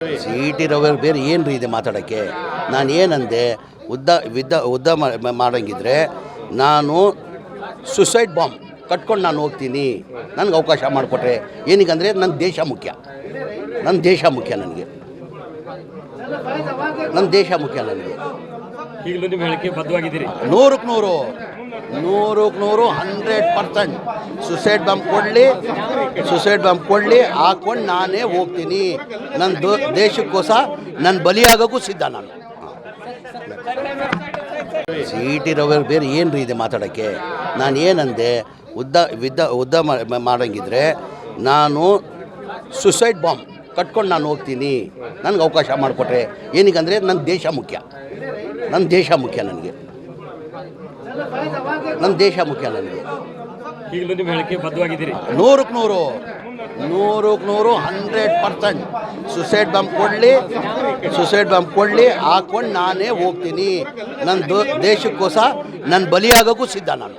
CT. Ravi ಬೇರೆ ಏನು ರೀ ಇದೆ ಮಾತಾಡೋಕ್ಕೆ. ನಾನು ಏನಂದೆ, ಉದ್ದ ಮಾಡೋಂಗಿದ್ರೆ ನಾನು ಸುಸೈಡ್ ಬಾಂಬ್ ಕಟ್ಕೊಂಡು ನಾನು ಹೋಗ್ತೀನಿ, ನನಗೆ ಅವಕಾಶ ಮಾಡಿಕೊಟ್ರೆ. ಏನಕ್ಕಂದರೆ ನನ್ನ ದೇಶ ಮುಖ್ಯ, ನನ್ನ ದೇಶ ಮುಖ್ಯ ನನಗೆ, ನನ್ನ ದೇಶ ಮುಖ್ಯ ನನಗೆ. ಈಗಲೂ ನಿಮ್ಮ ಹೇಳಿಕೆ ಬದ್ಧವಾಗಿದ್ದೀರಿ? 100% 100% ಸುಸೈಡ್ ಬಾಂಬ್ ಕೊಡಲಿ ಹಾಕ್ಕೊಂಡು ನಾನೇ ಹೋಗ್ತೀನಿ. ನನ್ನ ದೇಶಕ್ಕೋಸ್ಕರ ನನ್ನ ಬಲಿಯಾಗೋಕ್ಕೂ ಸಿದ್ಧ ನಾನು. ಸಿ.ಟಿ. ರವಿ ಬೇರೆ ಏನು ರೀ ಇದೆ ಮಾತಾಡೋಕ್ಕೆ. ನಾನು ಏನಂದೆ, ಉದ್ದ ಮಾಡೋಂಗಿದ್ರೆ ನಾನು ಸುಸೈಡ್ ಬಾಂಬ್ ಕಟ್ಕೊಂಡು ನಾನು ಹೋಗ್ತೀನಿ, ನನಗೆ ಅವಕಾಶ ಮಾಡಿಕೊಟ್ರೆ. ಏನಕ್ಕಂದರೆ ನನ್ನ ದೇಶ ಮುಖ್ಯ, ನನ್ನ ದೇಶ ಮುಖ್ಯ ನನಗೆ, ನನ್ನ ದೇಶ ಮುಖ್ಯ ನನಗೆ. ಈಗಲೂ ನಿಮ್ಮ ಹೇಳಿಕೆ ಬದ್ಧವಾಗಿದ್ದೀರಿ? 100% ಸುಸೈಡ್ ಬಾಂಬ್ ಕೊಡಲಿ ಹಾಕ್ಕೊಂಡು ನಾನೇ ಹೋಗ್ತೀನಿ. ನನ್ನ ದೇಶಕ್ಕೋಸ್ಕರ ನನ್ನ ಬಲಿಯಾಗೋಕ್ಕೂ ಸಿದ್ಧ ನಾನು.